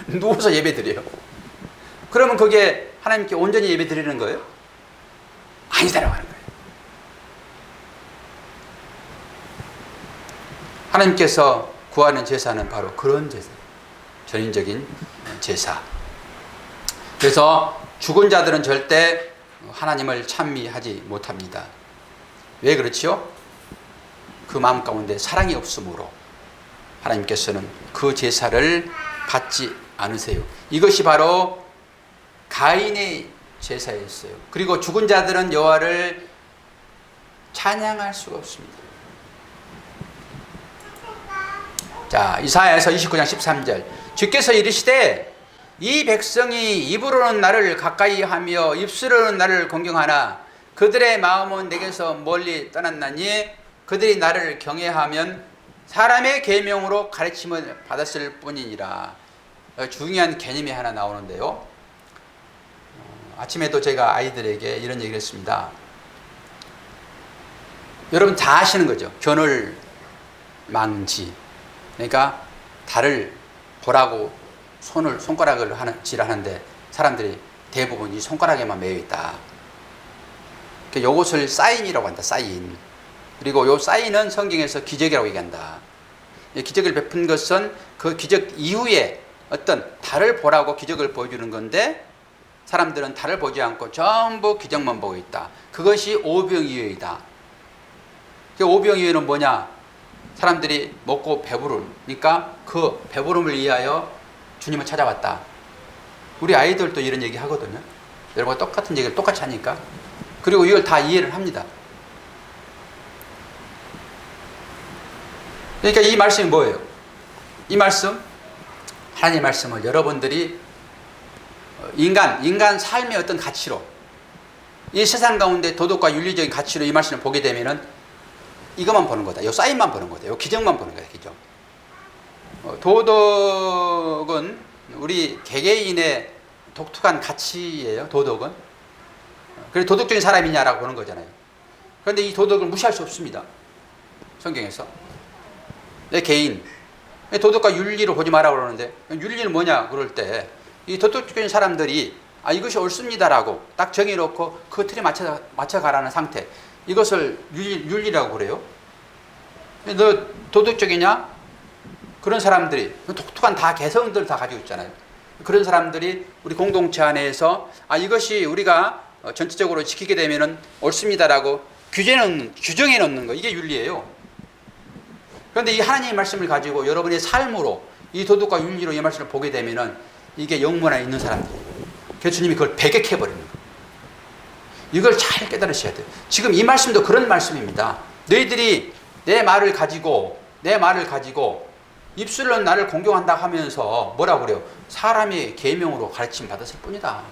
누워서 예배 드려요. 그러면 그게 하나님께 온전히 예배 드리는 거예요? 아니다라고 하는 거예요. 하나님께서 구하는 제사는 바로 그런 제사, 전인적인 제사. 그래서 죽은 자들은 절대 하나님을 찬미하지 못합니다. 왜 그렇지요? 그 마음 가운데 사랑이 없으므로 하나님께서는 그 제사를 받지 않으세요. 이것이 바로 가인의 제사였어요. 그리고 죽은 자들은 여호와를 찬양할 수가 없습니다. 자, 이사야서 29장 13절. 주께서 이르시되 이 백성이 입으로는 나를 가까이 하며 입술로는 나를 공경하나 그들의 마음은 내게서 멀리 떠났나니 그들이 나를 경외하면 사람의 계명으로 가르침을 받았을 뿐이니라. 중요한 개념이 하나 나오는데요. 아침에도 제가 아이들에게 이런 얘기를 했습니다. 여러분 다 아시는 거죠. 겨눌망지. 그러니까 달을 보라고 손가락을 질하는데 사람들이 대부분 이 손가락에만 매여 있다. 그러니까 이것을 사인이라고 한다. 사인. 그리고 이 사인은 성경에서 기적이라고 얘기한다. 이 기적을 베푼 것은 그 기적 이후에 어떤 달을 보라고 기적을 보여주는 건데 사람들은 달을 보지 않고 전부 기적만 보고 있다. 그것이 오병이어이다. 그 오병이어는 뭐냐? 사람들이 먹고 배부르니까 그 배부름을 위하여 주님을 찾아왔다. 우리 아이들도 이런 얘기 하거든요. 여러분과 똑같은 얘기를 똑같이 하니까. 그리고 이걸 다 이해를 합니다. 그러니까 이 말씀이 뭐예요? 이 말씀, 하나님의 말씀을 여러분들이 인간 삶의 어떤 가치로, 이 세상 가운데 도덕과 윤리적인 가치로 이 말씀을 보게 되면은 이것만 보는 거다. 이 사인만 보는 거다. 이 기적만 보는 거다. 기적. 도덕은 우리 개개인의 독특한 가치예요. 도덕은. 그래서 도덕적인 사람이냐라고 보는 거잖아요. 그런데 이 도덕을 무시할 수 없습니다. 성경에서. 내 개인. 도덕과 윤리로 보지 마라 그러는데 윤리는 뭐냐 그럴 때 이 도덕적인 사람들이 이것이 옳습니다라고 딱 정해놓고 그 틀에 맞춰가라는 상태. 이것을 윤리라고 그래요. 너 도덕적이냐? 그런 사람들이 독특한 다 개성들 다 가지고 있잖아요. 그런 사람들이 우리 공동체 안에서 이것이 우리가 전체적으로 지키게 되면은 옳습니다라고 규정해 놓는 거, 이게 윤리예요. 그런데 이 하나님의 말씀을 가지고 여러분의 삶으로 이 도덕과 윤리로 이 말씀을 보게 되면은 이게 영문 안에 있는 사람들. 그래서 주님이 그걸 배격해 버리는 거예요. 이걸 잘 깨달으셔야 돼요. 지금 이 말씀도 그런 말씀입니다. 너희들이 내 말을 가지고 입술로 나를 공경한다 하면서 뭐라고 그래요? 사람의 계명으로 가르침 받았을 뿐이다.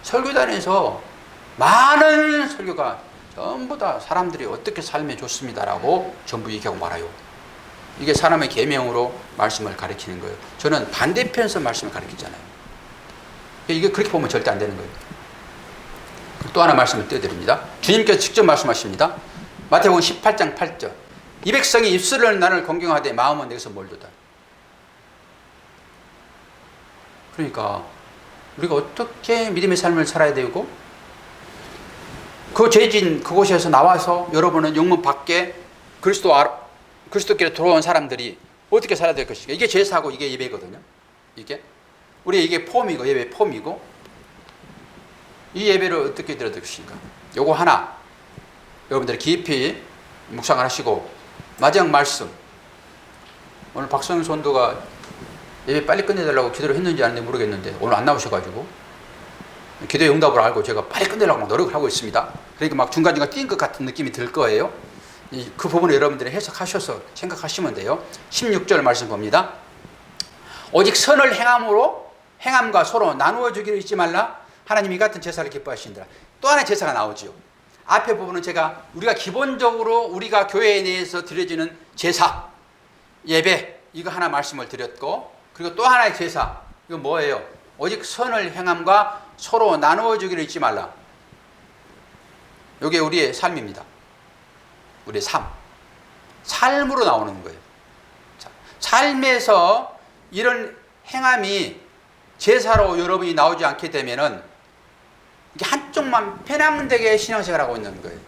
설교단에서 많은 설교가 전부 다 사람들이 어떻게 살면 좋습니다라고 전부 얘기하고 말아요. 이게 사람의 계명으로 말씀을 가르치는 거예요. 저는 반대편에서 말씀을 가르치잖아요. 이게 그렇게 보면 절대 안 되는 거예요. 또 하나 말씀을 띄워드립니다. 주님께서 직접 말씀하십니다. 마태복음 18장 8절. 이 백성이 입술로 나를 공경하되 마음은 내게서 멀도다. 그러니까 우리가 어떻게 믿음의 삶을 살아야 되고 그 죄진 그곳에서 나와서 여러분은 영문 밖에 그리스도께로 돌아온 사람들이 어떻게 살아야 될 것인가. 이게 제사고 이게 예배거든요. 이게 폼이고 예배 폼이고 이 예배를 어떻게 드려야 될 것인가. 요거 하나 여러분들이 깊이 묵상을 하시고 마지막 말씀. 오늘 박성윤 선도가 예배 빨리 끝내달라고 기도를 했는지 안 했는지 모르겠는데 오늘 안 나오셔가지고 기도의 응답을 알고 제가 빨리 끝내려고 노력을 하고 있습니다. 그러니까 막 중간중간 뛴 것 같은 느낌이 들 거예요. 그 부분을 여러분들이 해석하셔서 생각하시면 돼요. 16절 말씀 봅니다. 오직 선을 행함과 서로 나누어 주기를 잊지 말라. 하나님이 이 같은 제사를 기뻐하시니라. 또 하나의 제사가 나오죠. 앞에 부분은 우리가 기본적으로 우리가 교회에 대해서 드려지는 제사, 예배, 이거 하나 말씀을 드렸고, 그리고 또 하나의 제사, 이거 뭐예요? 오직 선을 행함과 서로 나누어 주기를 잊지 말라. 이게 우리의 삶입니다. 우리의 삶으로 나오는 거예요. 자, 삶에서 이런 행함이 제사로 여러분이 나오지 않게 되면은 이게 한쪽만 편향되게 신앙생활을 하고 있는 거예요.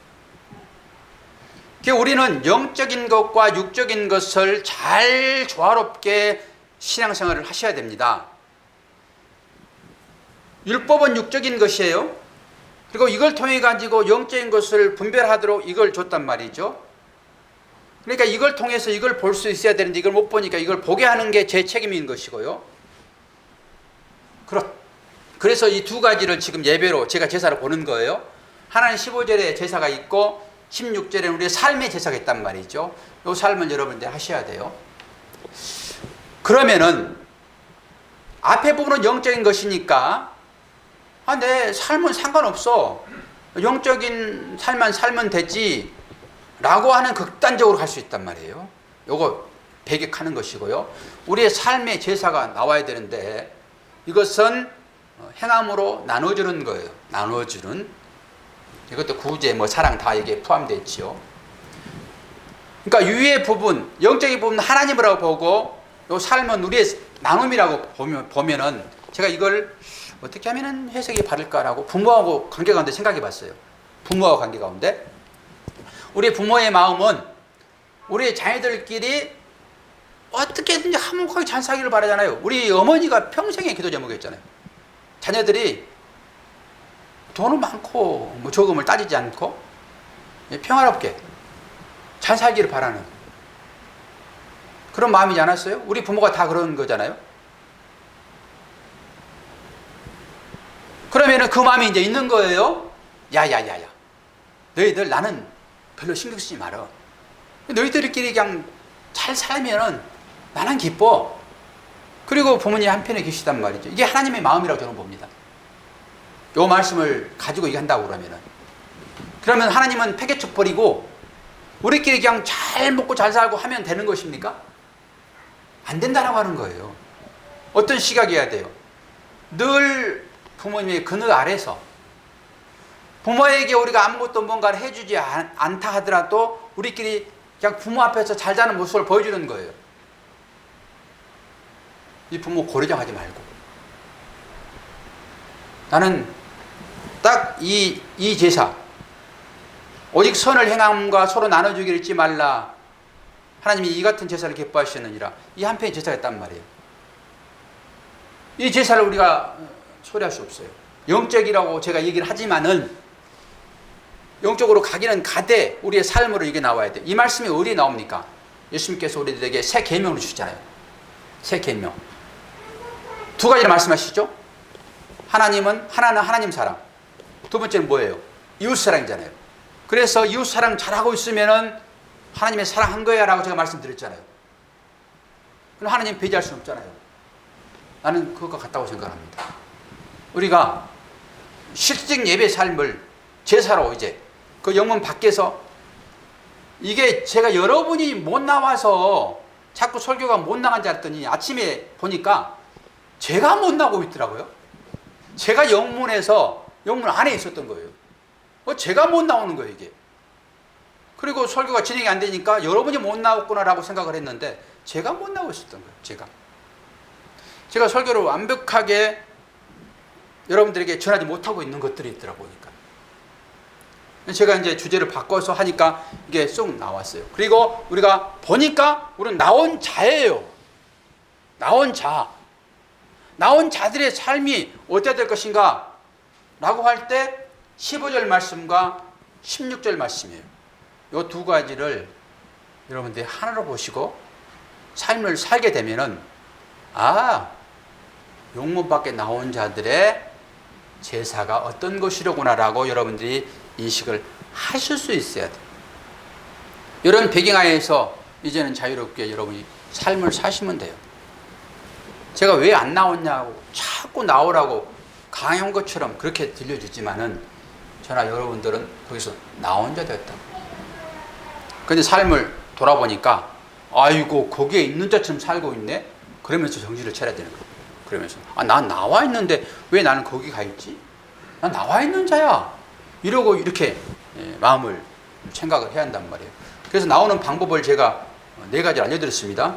우리는 영적인 것과 육적인 것을 잘 조화롭게 신앙생활을 하셔야 됩니다. 율법은 육적인 것이에요. 그리고 이걸 통해 가지고 영적인 것을 분별하도록 이걸 줬단 말이죠. 그러니까 이걸 통해서 이걸 볼 수 있어야 되는데 이걸 못 보니까 이걸 보게 하는 게 제 책임인 것이고요. 그래서 이 두 가지를 지금 예배로 제가 제사를 보는 거예요. 하나는 15절에 제사가 있고 16절에는 우리의 삶의 제사가 있단 말이죠. 이 삶을 여러분들 하셔야 돼요. 그러면은 앞에 부분은 영적인 것이니까 내 삶은 상관없어. 영적인 삶만 살면 되지 라고 하는 극단적으로 갈 수 있단 말이에요. 요거 배격하는 것이고요. 우리의 삶의 제사가 나와야 되는데 이것은 행함으로 나눠주는 거예요. 나눠주는. 이것도 구제, 사랑 다 이게 포함되어 있죠. 그러니까 위의 부분, 영적인 부분은 하나님이라고 보고 요 삶은 우리의 나눔이라고 보면은 제가 이걸 어떻게 하면 해석이 바를까라고 부모하고 관계 가운데 생각해 봤어요. 부모와 관계 가운데. 우리 부모의 마음은 우리 자녀들끼리 어떻게든지 화목하게 잘 살기를 바라잖아요. 우리 어머니가 평생의 기도 제목이었잖아요. 자녀들이 돈은 많고 적음을 따지지 않고 평화롭게 잘 살기를 바라는 그런 마음이지 않았어요? 우리 부모가 다 그런 거잖아요. 그러면은 그 마음이 이제 있는 거예요. 야야야야, 너희들 나는 별로 신경 쓰지 말어. 너희들끼리 그냥 잘 살면은 나는 기뻐. 그리고 부모님 한편에 계시단 말이죠. 이게 하나님의 마음이라고 저는 봅니다. 요 말씀을 가지고 얘기한다고 그러면 하나님은 폐개척 버리고 우리끼리 그냥 잘 먹고 잘 살고 하면 되는 것입니까? 안 된다라고 하는 거예요. 어떤 시각이어야 돼요? 늘 부모님의 그늘 아래서 부모에게 우리가 아무것도 뭔가를 해주지 않다 하더라도 우리끼리 그냥 부모 앞에서 잘 사는 모습을 보여주는 거예요. 이 부모 고려정하지 말고 나는 딱 이 제사 오직 선을 행함과 서로 나눠주기를 잊지 말라. 하나님이 이 같은 제사를 기뻐하시느니라. 이 한편의 제사가 있단 말이에요. 이 제사를 우리가 소리할 수 없어요. 영적이라고 제가 얘기를 하지만은 영적으로 가기는 가되 우리의 삶으로 이게 나와야 돼. 이 말씀이 어디에 나옵니까? 예수님께서 우리들에게 새 계명을 주시잖아요. 새 계명. 두 가지를 말씀하시죠. 하나는 하나님 사랑. 두 번째는 뭐예요? 이웃 사랑이잖아요. 그래서 이웃 사랑 잘하고 있으면은 하나님의 사랑한 거야 라고 제가 말씀드렸잖아요. 그럼 하나님 배제할 수는 없잖아요. 나는 그것과 같다고 생각합니다. 우리가 실질적 예배 삶을 제사로 이제 그 영문 밖에서 이게 제가 여러분이 못 나와서 자꾸 설교가 못 나간 줄 알았더니 아침에 보니까 제가 못 나오고 있더라고요. 제가 영문 안에 있었던 거예요. 제가 못 나오는 거예요, 이게. 그리고 설교가 진행이 안 되니까 여러분이 못 나왔구나라고 생각을 했는데 제가 못 나오고 있었던 거예요, 제가 설교를 완벽하게 여러분들에게 전하지 못하고 있는 것들이 있더라 보니까. 제가 이제 주제를 바꿔서 하니까 이게 쏙 나왔어요. 그리고 우리가 보니까 우리는 나온 자예요. 나온 자들의 삶이 어떻게 될 것인가 라고 할 때 15절 말씀과 16절 말씀이에요. 이 두 가지를 여러분들이 하나로 보시고 삶을 살게 되면은 용문 밖에 나온 자들의 제사가 어떤 것이로구나라고 여러분들이 인식을 하실 수 있어야 돼요. 이런 배경하에서 이제는 자유롭게 여러분이 삶을 사시면 돼요. 제가 왜 안 나왔냐고 자꾸 나오라고 강요한 것처럼 그렇게 들려주지만은 저나 여러분들은 거기서 나 혼자 됐다. 근데 삶을 돌아보니까 아이고 거기에 있는 자처럼 살고 있네. 그러면서 정신을 차려야 되는 거예요. 그러면서 난 나와 있는데 왜 나는 거기 가 있지? 난 나와 있는 자야. 이러고 이렇게 마음을 생각을 해야 한단 말이에요. 그래서 나오는 방법을 제가 4가지 알려드렸습니다.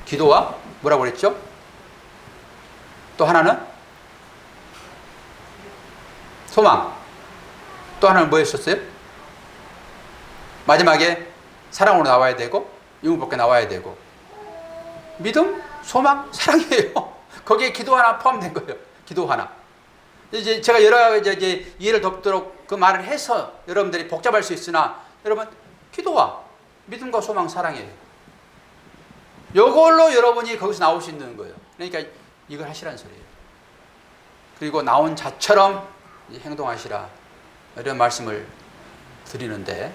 기도와 뭐라고 그랬죠? 또 하나는 소망. 또 하나는 뭐였었어요? 마지막에 사랑으로 나와야 되고 유무밖에 나와야 되고 믿음, 소망, 사랑이에요. 거기에 기도 하나 포함된 거예요. 기도 하나. 이제 제가 여러 가지 이제 이해를 돕도록 그 말을 해서 여러분들이 복잡할 수 있으나 여러분 기도와 믿음과 소망, 사랑이에요. 이걸로 여러분이 거기서 나올 수 있는 거예요. 그러니까 이걸 하시라는 소리예요. 그리고 나온 자처럼 행동하시라 이런 말씀을 드리는데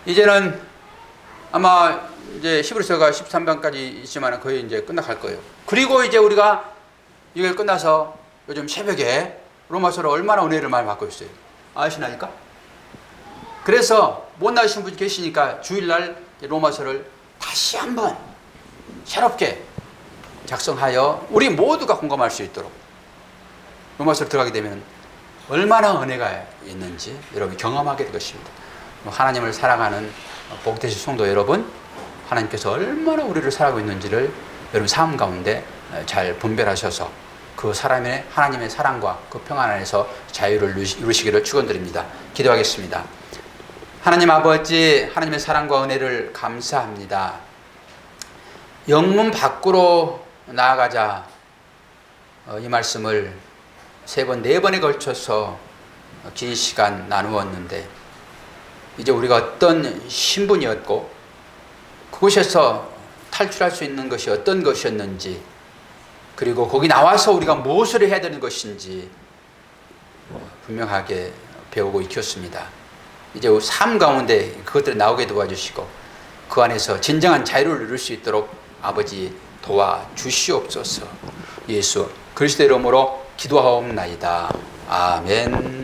이제는 아마 이제 히브리서가 13장까지 있지만 거의 이제 끝나갈 거예요. 그리고 이제 우리가 이걸 끝나서 요즘 새벽에 로마서로 얼마나 은혜를 많이 받고 있어요. 아시나니까? 그래서 못 나으신 분이 계시니까 주일날 로마서를 다시 한번 새롭게 작성하여 우리 모두가 공감할 수 있도록 로마서로 들어가게 되면 얼마나 은혜가 있는지 여러분이 경험하게 될 것입니다. 하나님을 사랑하는 복되신 성도 여러분, 하나님께서 얼마나 우리를 사랑하고 있는지를 여러분 삶 가운데 잘 분별하셔서 그 사람의 하나님의 사랑과 그 평안 안에서 자유를 이루시기를 축원드립니다. 기도하겠습니다. 하나님 아버지, 하나님의 사랑과 은혜를 감사합니다. 영문 밖으로 나아가자 이 말씀을 3번, 4번에 걸쳐서 긴 시간 나누었는데 이제 우리가 어떤 신분이었고 그곳에서 탈출할 수 있는 것이 어떤 것이었는지 그리고 거기 나와서 우리가 무엇을 해야 되는 것인지 분명하게 배우고 익혔습니다. 이제 삶 가운데 그것들이 나오게 도와주시고 그 안에서 진정한 자유를 누릴 수 있도록 아버지 도와주시옵소서. 예수 그리스도의 이름으로 기도하옵나이다. 아멘.